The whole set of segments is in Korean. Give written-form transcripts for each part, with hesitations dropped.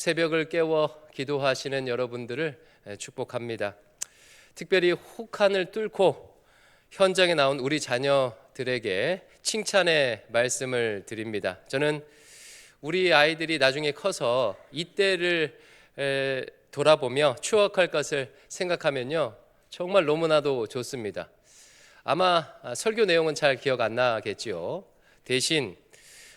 새벽을 깨워 기도하시는 여러분들을 축복합니다. 특별히 혹한을 뚫고 현장에 나온 우리 자녀들에게 칭찬의 말씀을 드립니다. 저는 우리 아이들이 나중에 커서 이때를 돌아보며 추억할 것을 생각하면요, 정말 너무나도 좋습니다. 아마 설교 내용은 잘 기억 안 나겠지요. 대신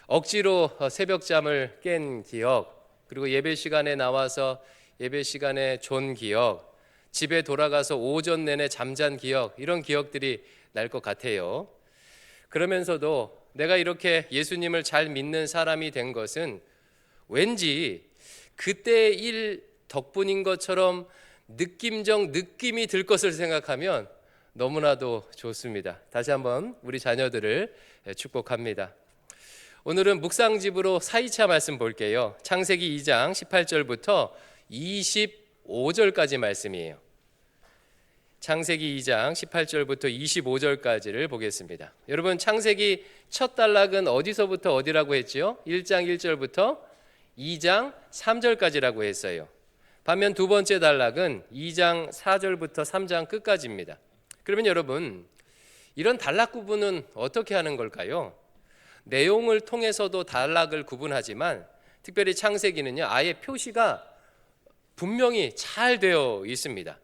억지로 새벽잠을 깬 기억, 그리고 예배 시간에 나와서 예배 시간에 존 기억, 집에 돌아가서 오전 내내 잠잔 기억, 이런 기억들이 날 것 같아요. 그러면서도 내가 이렇게 예수님을 잘 믿는 사람이 된 것은 왠지 그때의 일 덕분인 것처럼 느낌이 들 것을 생각하면 너무나도 좋습니다. 다시 한번 우리 자녀들을 축복합니다. 오늘은 묵상집으로 4.2차 말씀 볼게요. 창세기 2장 18절부터 25절까지 말씀이에요. 창세기 2장 18절부터 25절까지를 보겠습니다. 여러분, 창세기 첫 단락은 어디서부터 어디라고 했지요? 1장 1절부터 2장 3절까지라고 했어요. 반면 두 번째 단락은 2장 4절부터 3장 끝까지입니다. 그러면 여러분, 이런 단락 구분은 어떻게 하는 걸까요? 내용을 통해서도 단락을 구분하지만 특별히 창세기는요, 아예 표시가 분명히 잘 되어 있습니다.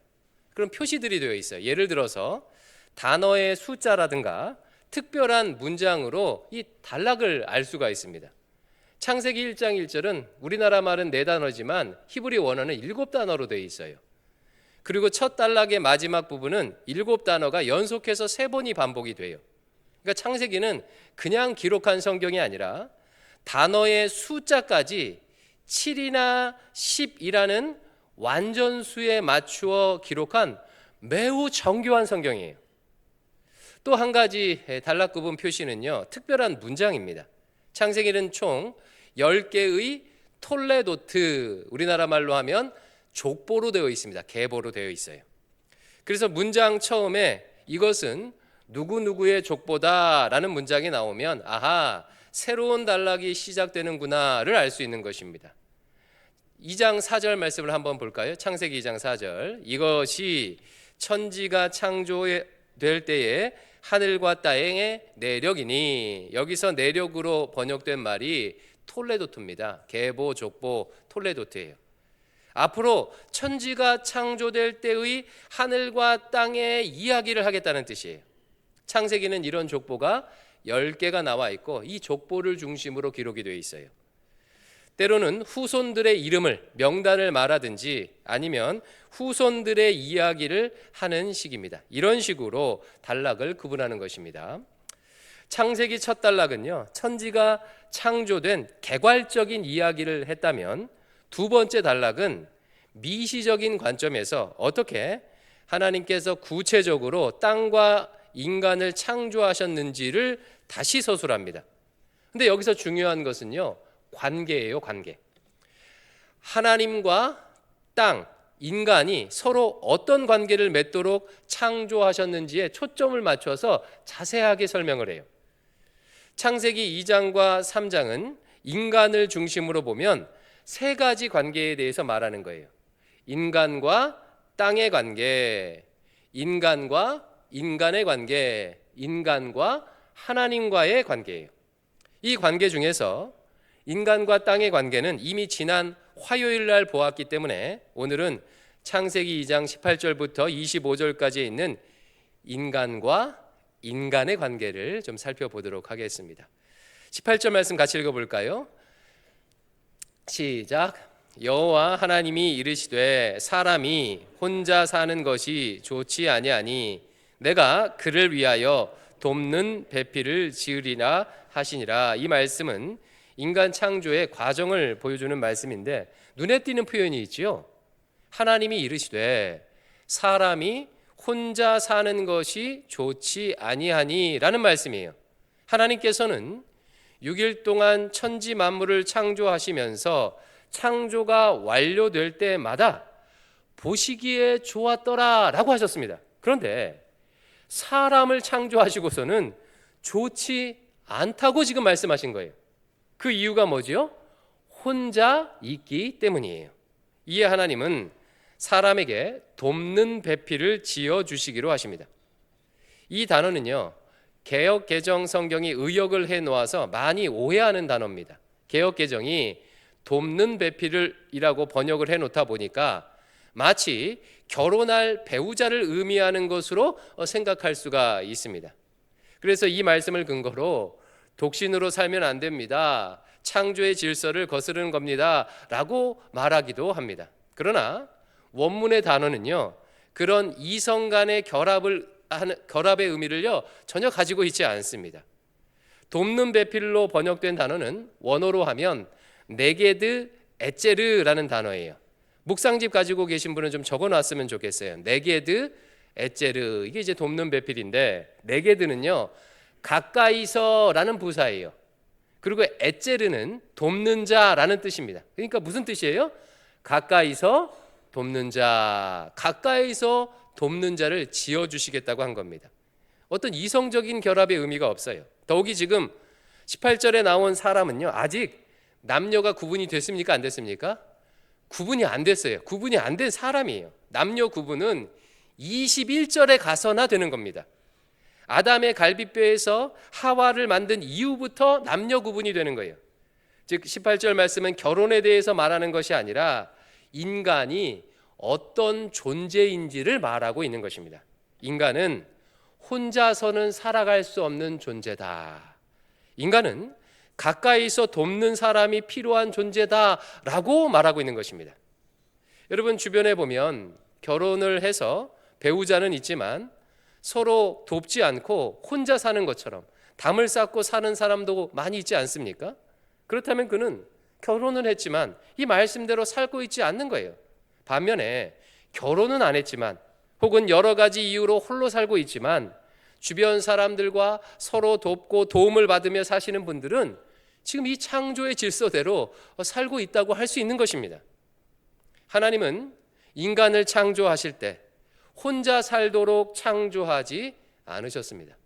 그런 표시들이 되어 있어요. 예를 들어서 단어의 숫자라든가 특별한 문장으로 이 단락을 알 수가 있습니다. 창세기 1장 1절은 우리나라 말은 4단어지만 히브리 원어는 7단어로 되어 있어요. 그리고 첫 단락의 마지막 부분은 7단어가 연속해서 3번이 반복이 돼요. 그러니까 창세기는 그냥 기록한 성경이 아니라 단어의 숫자까지 7이나 10이라는 완전수에 맞추어 기록한 매우 정교한 성경이에요. 또 한 가지 단락 구분 표시는요, 특별한 문장입니다. 창세기는 총 10개의 톨레도트, 우리나라 말로 하면 족보로 되어 있습니다. 계보로 되어 있어요. 그래서 문장 처음에 이것은 누구누구의 족보다라는 문장이 나오면 아하, 새로운 단락이 시작되는구나를 알 수 있는 것입니다. 2장 4절 말씀을 한번 볼까요? 창세기 2장 4절. 이것이 천지가 창조될 때에 하늘과 땅의 내력이니, 여기서 내력으로 번역된 말이 톨레도트입니다. 계보, 족보, 톨레도트예요. 앞으로 천지가 창조될 때의 하늘과 땅의 이야기를 하겠다는 뜻이에요. 창세기는 이런 족보가 10개가 나와 있고 이 족보를 중심으로 기록이 되어 있어요. 때로는 후손들의 이름을, 명단을 말하든지 아니면 후손들의 이야기를 하는 식입니다. 이런 식으로 단락을 구분하는 것입니다. 창세기 첫 단락은요, 천지가 창조된 개괄적인 이야기를 했다면 두 번째 단락은 미시적인 관점에서 어떻게 하나님께서 구체적으로 땅과 인간을 창조하셨는지를 다시 서술합니다. 근데 여기서 중요한 것은요, 관계예요, 관계. 하나님과 땅, 인간이 서로 어떤 관계를 맺도록 창조하셨는지에 초점을 맞춰서 자세하게 설명을 해요. 창세기 2장과 3장은 인간을 중심으로 보면 3가지 관계에 대해서 말하는 거예요. 인간과 땅의 관계, 인간과 인간의 관계, 인간과 하나님과의 관계예요. 이 관계 중에서 인간과 땅의 관계는 이미 지난 화요일 날 보았기 때문에 오늘은 창세기 2장 18절부터 25절까지 있는 인간과 인간의 관계를 좀 살펴보도록 하겠습니다. 18절 말씀 같이 읽어볼까요? 시작. 여호와 하나님이 이르시되 사람이 혼자 사는 것이 좋지 아니하니 내가 그를 위하여 돕는 배필을 지으리라 하시니라. 이 말씀은 인간 창조의 과정을 보여주는 말씀인데 눈에 띄는 표현이 있지요. 하나님이 이르시되 사람이 혼자 사는 것이 좋지 아니하니 라는 말씀이에요. 하나님께서는 6일 동안 천지 만물을 창조하시면서 창조가 완료될 때마다 보시기에 좋았더라 라고 하셨습니다. 그런데 사람을 창조하시고서는 좋지 않다고 지금 말씀하신 거예요. 그 이유가 뭐지요? 혼자 있기 때문이에요. 이에 하나님은 사람에게 돕는 배필을 지어주시기로 하십니다. 이 단어는요, 개역 개정 성경이 의역을 해놓아서 많이 오해하는 단어입니다. 개역 개정이 돕는 배필이라고 번역을 해놓다 보니까 마치 결혼할 배우자를 의미하는 것으로 생각할 수가 있습니다. 그래서 이 말씀을 근거로 독신으로 살면 안 됩니다, 창조의 질서를 거스르는 겁니다 라고 말하기도 합니다. 그러나 원문의 단어는요, 그런 이성 간의 결합의 의미를요 전혀 가지고 있지 않습니다. 돕는 배필로 번역된 단어는 원어로 하면 네게드 에제르라는 단어예요. 묵상집 가지고 계신 분은 좀 적어놨으면 좋겠어요. 네게드 에제르, 이게 이제 돕는 배필인데, 네게드는요 가까이서라는 부사예요. 그리고 에제르는 돕는 자라는 뜻입니다. 그러니까 무슨 뜻이에요? 가까이서 돕는 자, 가까이서 돕는 자를 지어주시겠다고 한 겁니다. 어떤 이성적인 결합의 의미가 없어요. 더욱이 지금 18절에 나온 사람은요, 아직 남녀가 구분이 됐습니까? 안 됐습니까? 구분이 안 됐어요. 구분이 안 된 사람이에요. 남녀 구분은 21절에 가서나 되는 겁니다. 아담의 갈비뼈에서 하와를 만든 이후부터 남녀 구분이 되는 거예요. 즉 18절 말씀은 결혼에 대해서 말하는 것이 아니라 인간이 어떤 존재인지를 말하고 있는 것입니다. 인간은 혼자서는 살아갈 수 없는 존재다. 인간은 가까이서 돕는 사람이 필요한 존재다라고 말하고 있는 것입니다. 여러분 주변에 보면 결혼을 해서 배우자는 있지만 서로 돕지 않고 혼자 사는 것처럼 담을 쌓고 사는 사람도 많이 있지 않습니까? 그렇다면 그는 결혼을 했지만 이 말씀대로 살고 있지 않는 거예요. 반면에 결혼은 안 했지만 혹은 여러 가지 이유로 홀로 살고 있지만 주변 사람들과 서로 돕고 도움을 받으며 사시는 분들은 지금 이 창조의 질서대로 살고 있다고 할 수 있는 것입니다. 하나님은 인간을 창조하실 때 혼자 살도록 창조하지 않으셨습니다.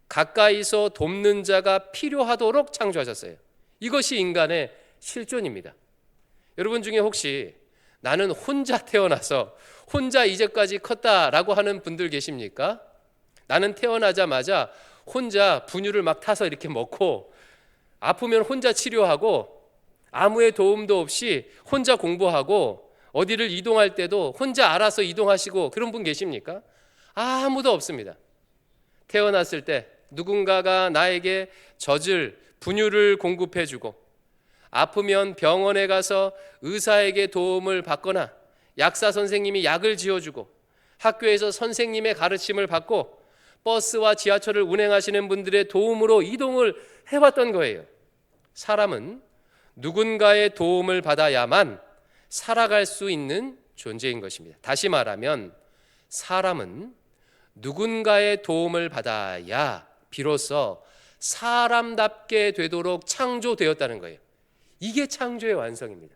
가까이서 돕는 자가 필요하도록 창조하셨어요. 이것이 인간의 실존입니다. 여러분 중에 혹시 나는 혼자 태어나서 혼자 이제까지 컸다라고 하는 분들 계십니까? 나는 태어나자마자 혼자 분유를 막 타서 이렇게 먹고 아프면 혼자 치료하고 아무의 도움도 없이 혼자 공부하고 어디를 이동할 때도 혼자 알아서 이동하시고 그런 분 계십니까? 아무도 없습니다. 태어났을 때 누군가가 나에게 젖을 분유를 공급해주고 아프면 병원에 가서 의사에게 도움을 받거나 약사 선생님이 약을 지어주고 학교에서 선생님의 가르침을 받고 버스와 지하철을 운행하시는 분들의 도움으로 이동을 해왔던 거예요. 사람은 누군가의 도움을 받아야만 살아갈 수 있는 존재인 것입니다. 다시 말하면 사람은 누군가의 도움을 받아야 비로소 사람답게 되도록 창조되었다는 거예요. 이게 창조의 완성입니다.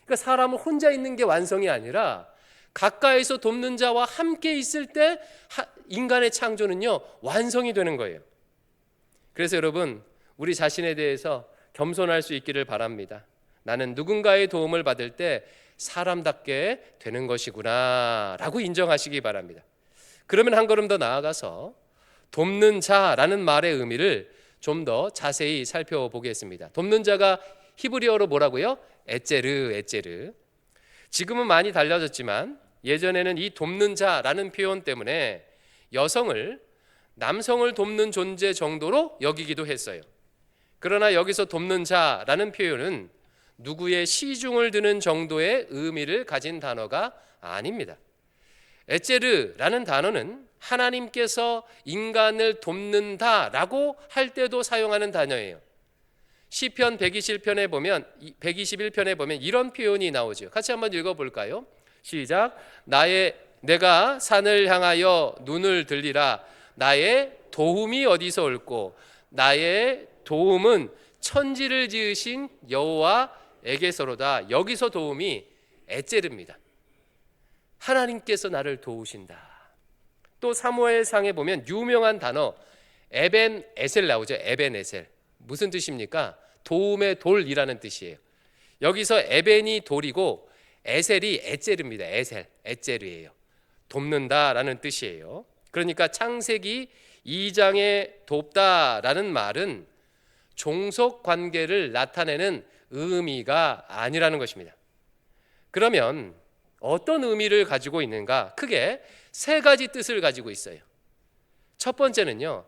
그러니까 사람은 혼자 있는 게 완성이 아니라 가까이서 돕는 자와 함께 있을 때 인간의 창조는요 완성이 되는 거예요. 그래서 여러분 우리 자신에 대해서 겸손할 수 있기를 바랍니다. 나는 누군가의 도움을 받을 때 사람답게 되는 것이구나 라고 인정하시기 바랍니다. 그러면 한 걸음 더 나아가서 돕는 자라는 말의 의미를 좀 더 자세히 살펴보겠습니다. 돕는 자가 히브리어로 뭐라고요? 에제르, 에제르. 지금은 많이 달라졌지만 예전에는 이 돕는 자라는 표현 때문에 여성을 남성을 돕는 존재 정도로 여기기도 했어요. 그러나 여기서 돕는 자라는 표현은 누구의 시중을 드는 정도의 의미를 가진 단어가 아닙니다. 에제르라는 단어는 하나님께서 인간을 돕는다라고 할 때도 사용하는 단어예요. 시편 121편에 보면 이런 표현이 나오죠. 같이 한번 읽어볼까요? 시작. 내가 산을 향하여 눈을 들리라. 나의 도움이 어디서 올꼬? 나의 도움은 천지를 지으신 여호와에게서로다. 여기서 도움이 에제르입니다. 하나님께서 나를 도우신다. 또 사무엘상에 보면 유명한 단어 에벤 에셀 나오죠. 에벤 에셀. 무슨 뜻입니까? 도움의 돌이라는 뜻이에요. 여기서 에벤이 돌이고 에셀이 에제르입니다. 에제르예요. 돕는다라는 뜻이에요. 그러니까 창세기 2장에 돕다라는 말은 종속 관계를 나타내는 의미가 아니라는 것입니다. 그러면 어떤 의미를 가지고 있는가? 크게 세 가지 뜻을 가지고 있어요. 첫 번째는요,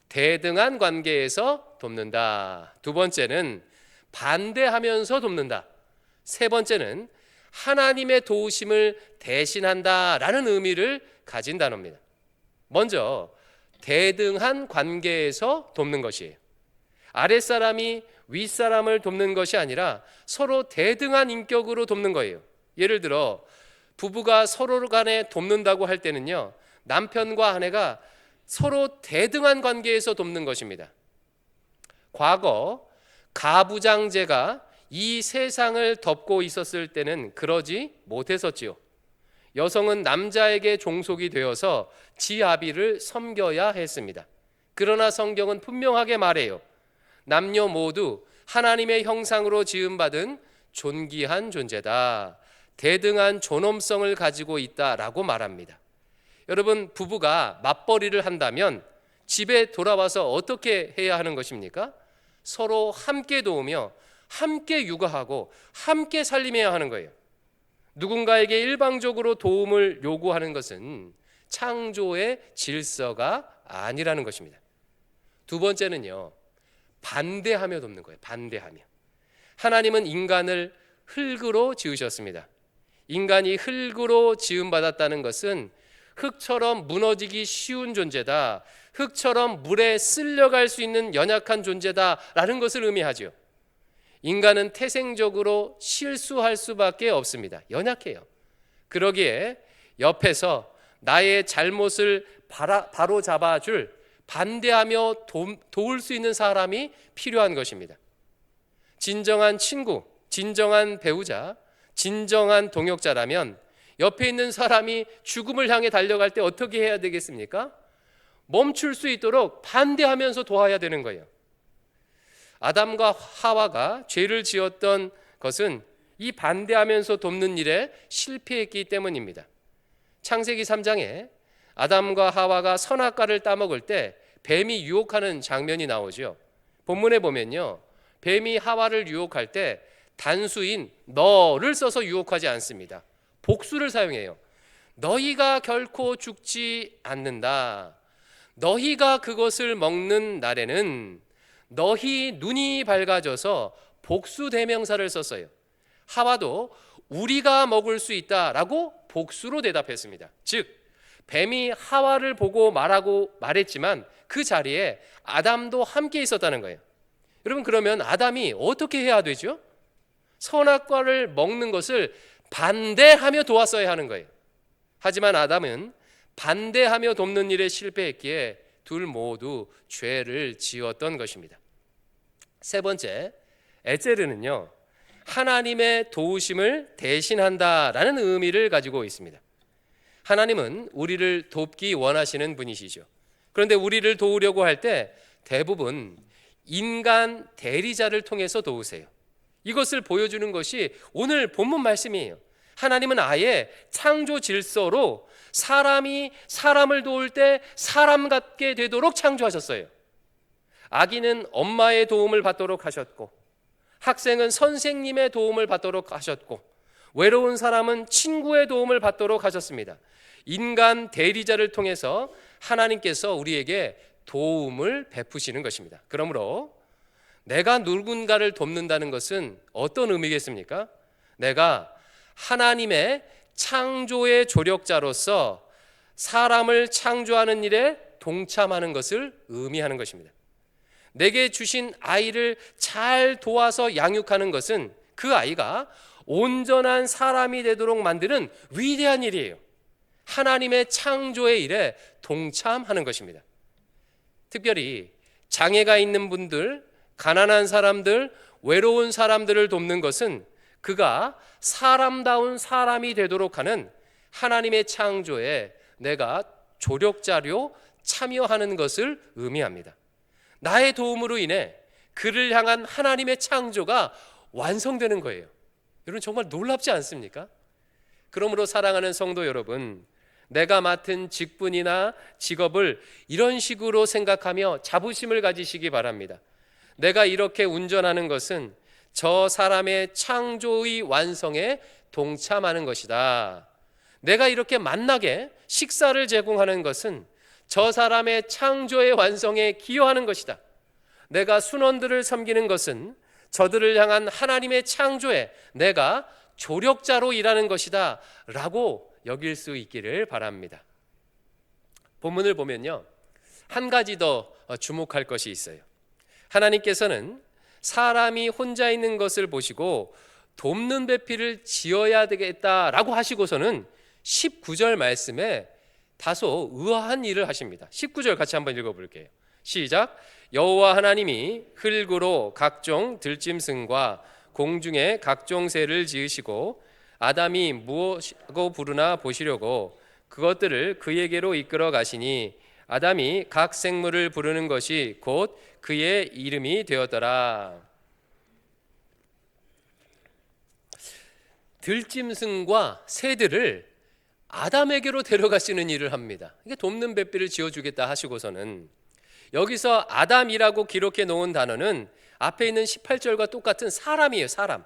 대등한 관계에서 돕는다. 두 번째는 반대하면서 돕는다. 세 번째는 하나님의 도우심을 대신한다라는 의미를 가진 단어입니다. 먼저 대등한 관계에서 돕는 것이에요. 아랫사람이 윗사람을 돕는 것이 아니라 서로 대등한 인격으로 돕는 거예요. 예를 들어 부부가 서로 간에 돕는다고 할 때는요, 남편과 아내가 서로 대등한 관계에서 돕는 것입니다. 과거 가부장제가 이 세상을 덮고 있었을 때는 그러지 못했었지요. 여성은 남자에게 종속이 되어서 지아비를 섬겨야 했습니다. 그러나 성경은 분명하게 말해요. 남녀 모두 하나님의 형상으로 지음받은 존귀한 존재다. 대등한 존엄성을 가지고 있다라고 말합니다. 여러분, 부부가 맞벌이를 한다면 집에 돌아와서 어떻게 해야 하는 것입니까? 서로 함께 도우며 함께 육아하고 함께 살림해야 하는 거예요. 누군가에게 일방적으로 도움을 요구하는 것은 창조의 질서가 아니라는 것입니다. 두 번째는요, 반대하며 돕는 거예요. 반대하며. 하나님은 인간을 흙으로 지으셨습니다. 인간이 흙으로 지음받았다는 것은 흙처럼 무너지기 쉬운 존재다, 흙처럼 물에 쓸려갈 수 있는 연약한 존재다라는 것을 의미하죠. 인간은 태생적으로 실수할 수밖에 없습니다. 연약해요. 그러기에 옆에서 나의 잘못을 바로 잡아줄, 반대하며 도울 수 있는 사람이 필요한 것입니다. 진정한 친구, 진정한 배우자, 진정한 동역자라면 옆에 있는 사람이 죽음을 향해 달려갈 때 어떻게 해야 되겠습니까? 멈출 수 있도록 반대하면서 도와야 되는 거예요. 아담과 하와가 죄를 지었던 것은 이 반대하면서 돕는 일에 실패했기 때문입니다. 창세기 3장에 아담과 하와가 선악과를 따먹을 때 뱀이 유혹하는 장면이 나오죠. 본문에 보면요, 뱀이 하와를 유혹할 때 단수인 너를 써서 유혹하지 않습니다. 복수를 사용해요. 너희가 결코 죽지 않는다. 너희가 그것을 먹는 날에는 너희 눈이 밝아져서 복수 대명사를 썼어요. 하와도 우리가 먹을 수 있다라고 복수로 대답했습니다. 즉 뱀이 하와를 보고 말했지만 그 자리에 아담도 함께 있었다는 거예요. 여러분, 그러면 아담이 어떻게 해야 되죠? 선악과를 먹는 것을 반대하며 도왔어야 하는 거예요. 하지만 아담은 반대하며 돕는 일에 실패했기에 둘 모두 죄를 지었던 것입니다. 세 번째, 에제르는요, 하나님의 도우심을 대신한다라는 의미를 가지고 있습니다. 하나님은 우리를 돕기 원하시는 분이시죠. 그런데 우리를 도우려고 할 때 대부분 인간 대리자를 통해서 도우세요. 이것을 보여주는 것이 오늘 본문 말씀이에요. 하나님은 아예 창조 질서로 사람이 사람을 도울 때 사람 같게 되도록 창조하셨어요. 아기는 엄마의 도움을 받도록 하셨고, 학생은 선생님의 도움을 받도록 하셨고, 외로운 사람은 친구의 도움을 받도록 하셨습니다. 인간 대리자를 통해서 하나님께서 우리에게 도움을 베푸시는 것입니다. 그러므로 내가 누군가를 돕는다는 것은 어떤 의미겠습니까? 내가 하나님의 창조의 조력자로서 사람을 창조하는 일에 동참하는 것을 의미하는 것입니다. 내게 주신 아이를 잘 도와서 양육하는 것은 그 아이가 온전한 사람이 되도록 만드는 위대한 일이에요. 하나님의 창조의 일에 동참하는 것입니다. 특별히 장애가 있는 분들, 가난한 사람들, 외로운 사람들을 돕는 것은 그가 사람다운 사람이 되도록 하는 하나님의 창조에 내가 조력자료 참여하는 것을 의미합니다. 나의 도움으로 인해 그를 향한 하나님의 창조가 완성되는 거예요. 여러분 정말 놀랍지 않습니까? 그러므로 사랑하는 성도 여러분, 내가 맡은 직분이나 직업을 이런 식으로 생각하며 자부심을 가지시기 바랍니다. 내가 이렇게 운전하는 것은 저 사람의 창조의 완성에 동참하는 것이다. 내가 이렇게 만나게 식사를 제공하는 것은 저 사람의 창조의 완성에 기여하는 것이다. 내가 순원들을 섬기는 것은 저들을 향한 하나님의 창조에 내가 조력자로 일하는 것이다 라고 여길 수 있기를 바랍니다. 본문을 보면요, 한 가지 더 주목할 것이 있어요. 하나님께서는 사람이 혼자 있는 것을 보시고 돕는 배필을 지어야 되겠다라고 하시고서는 19절 말씀에 다소 의아한 일을 하십니다. 19절 같이 한번 읽어볼게요. 시작. 여호와 하나님이 흙으로 각종 들짐승과 공중에 각종 새를 지으시고 아담이 무엇이라고 부르나 보시려고 그것들을 그에게로 이끌어 가시니 아담이 각 생물을 부르는 것이 곧 그의 이름이 되었더라. 들짐승과 새들을 아담에게로 데려가시는 일을 합니다. 이게 돕는 배필을 지어주겠다 하시고서는 여기서 아담이라고 기록해 놓은 단어는 앞에 있는 18절과 똑같은 사람이에요. 사람.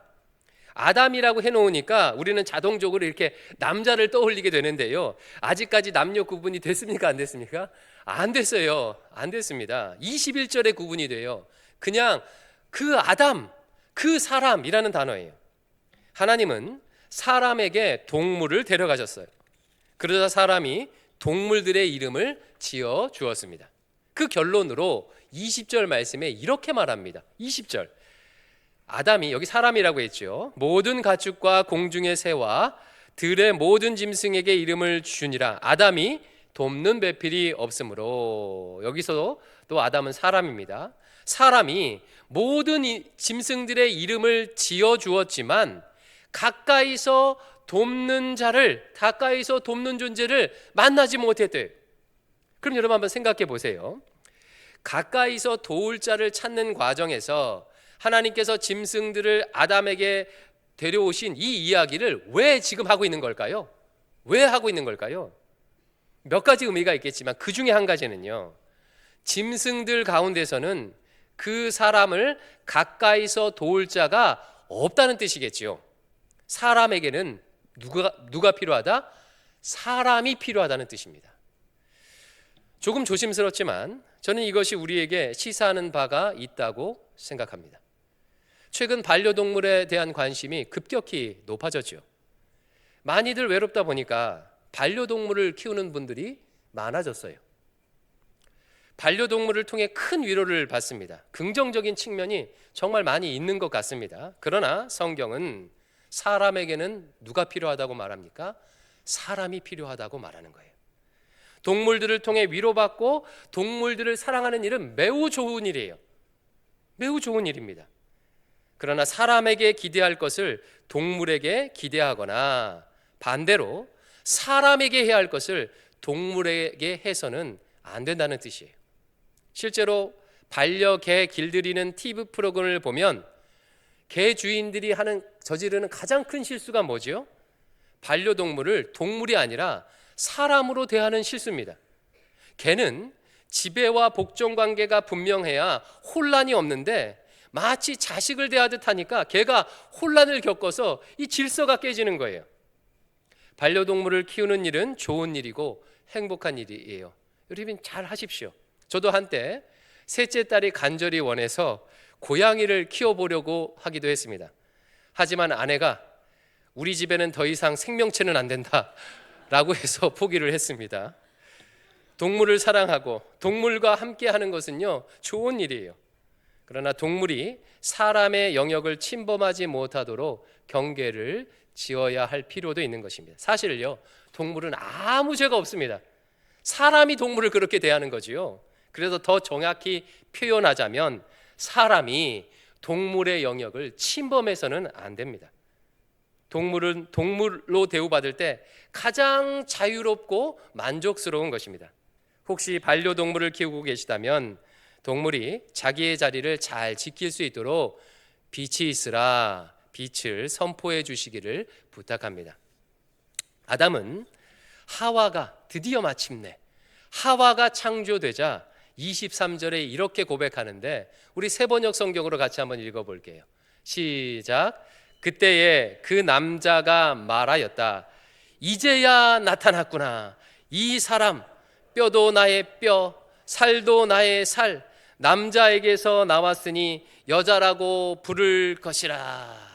아담이라고 해놓으니까 우리는 자동적으로 이렇게 남자를 떠올리게 되는데요, 아직까지 남녀 구분이 됐습니까? 안 됐습니까? 안 됐어요. 안 됐습니다. 21절에 구분이 돼요. 그냥 그 아담, 그 사람이라는 단어예요. 하나님은 사람에게 동물을 데려가셨어요. 그러자 사람이 동물들의 이름을 지어 주었습니다. 그 결론으로 20절 말씀에 이렇게 말합니다. 20절. 아담이, 여기 사람이라고 했죠, 모든 가축과 공중의 새와 들의 모든 짐승에게 이름을 주니라. 아담이 돕는 배필이 없으므로. 여기서 또 아담은 사람입니다. 사람이 모든 짐승들의 이름을 지어 주었지만 가까이서 돕는 자를, 가까이서 돕는 존재를 만나지 못했대요. 그럼 여러분 한번 생각해 보세요. 가까이서 도울 자를 찾는 과정에서 하나님께서 짐승들을 아담에게 데려오신 이 이야기를 왜 지금 하고 있는 걸까요? 왜 하고 있는 걸까요? 몇 가지 의미가 있겠지만 그 중에 한 가지는요, 짐승들 가운데서는 그 사람을 가까이서 도울 자가 없다는 뜻이겠지요. 사람에게는 누가 필요하다? 사람이 필요하다는 뜻입니다. 조금 조심스럽지만 저는 이것이 우리에게 시사하는 바가 있다고 생각합니다. 최근 반려동물에 대한 관심이 급격히 높아졌죠. 많이들 외롭다 보니까 반려동물을 키우는 분들이 많아졌어요. 반려동물을 통해 큰 위로를 받습니다. 긍정적인 측면이 정말 많이 있는 것 같습니다. 그러나 성경은 사람에게는 누가 필요하다고 말합니까? 사람이 필요하다고 말하는 거예요. 동물들을 통해 위로받고 동물들을 사랑하는 일은 매우 좋은 일이에요. 매우 좋은 일입니다. 그러나 사람에게 기대할 것을 동물에게 기대하거나 반대로 사람에게 해야 할 것을 동물에게 해서는 안 된다는 뜻이에요. 실제로 반려개 길들이는 TV 프로그램을 보면 개 주인들이 저지르는 가장 큰 실수가 뭐죠? 반려동물을 동물이 아니라 사람으로 대하는 실수입니다. 개는 지배와 복종 관계가 분명해야 혼란이 없는데 마치 자식을 대하듯 하니까 개가 혼란을 겪어서 이 질서가 깨지는 거예요. 반려동물을 키우는 일은 좋은 일이고 행복한 일이에요. 여러분 잘 하십시오. 저도 한때 셋째 딸이 간절히 원해서 고양이를 키워보려고 하기도 했습니다. 하지만 아내가 우리 집에는 더 이상 생명체는 안 된다 라고 해서 포기를 했습니다. 동물을 사랑하고 동물과 함께 하는 것은요, 좋은 일이에요. 그러나 동물이 사람의 영역을 침범하지 못하도록 경계를 지어야 할 필요도 있는 것입니다. 사실요, 동물은 아무 죄가 없습니다. 사람이 동물을 그렇게 대하는 거지요. 그래서 더 정확히 표현하자면 사람이 동물의 영역을 침범해서는 안 됩니다. 동물은 동물로 대우받을 때 가장 자유롭고 만족스러운 것입니다. 혹시 반려동물을 키우고 계시다면 동물이 자기의 자리를 잘 지킬 수 있도록 빛이 있으라, 빛을 선포해 주시기를 부탁합니다. 아담은 하와가 드디어 마침내 하와가 창조되자 23절에 이렇게 고백하는데 우리 세번역 성경으로 같이 한번 읽어볼게요. 시작. 그때에 그 남자가 말하였다. 이제야 나타났구나. 이 사람 뼈도 나의 뼈 살도 나의 살 남자에게서 나왔으니 여자라고 부를 것이라.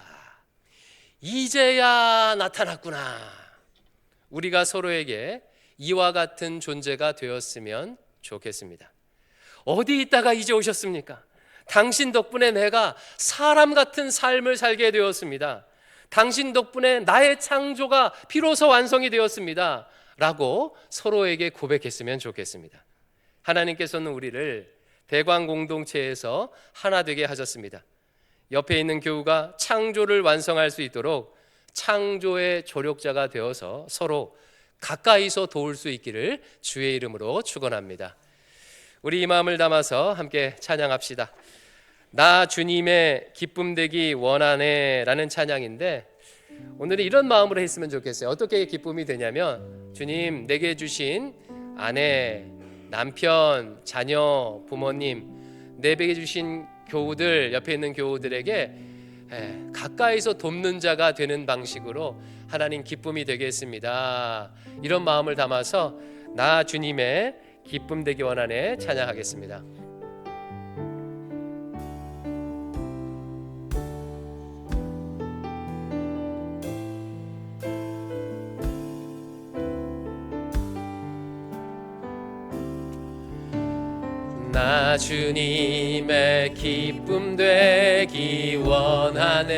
이제야 나타났구나. 우리가 서로에게 이와 같은 존재가 되었으면 좋겠습니다. 어디 있다가 이제 오셨습니까? 당신 덕분에 내가 사람 같은 삶을 살게 되었습니다. 당신 덕분에 나의 창조가 비로소 완성이 되었습니다. 라고 서로에게 고백했으면 좋겠습니다. 하나님께서는 우리를 대광 공동체에서 하나 되게 하셨습니다. 옆에 있는 교우가 창조를 완성할 수 있도록 창조의 조력자가 되어서 서로 가까이서 도울 수 있기를 주의 이름으로 축원합니다. 우리 이 마음을 담아서 함께 찬양합시다. 나 주님의 기쁨 되기 원하네 라는 찬양인데 오늘은 이런 마음으로 했으면 좋겠어요. 어떻게 기쁨이 되냐면 주님 내게 주신 아내, 남편, 자녀, 부모님, 내게 주신 교우들, 옆에 있는 교우들에게 가까이서 돕는 자가 되는 방식으로 하나님 기쁨이 되겠습니다. 이런 마음을 담아서 나 주님의 기쁨 되기 원하네 찬양하겠습니다. 나 주님의 기쁨 되기 원하네.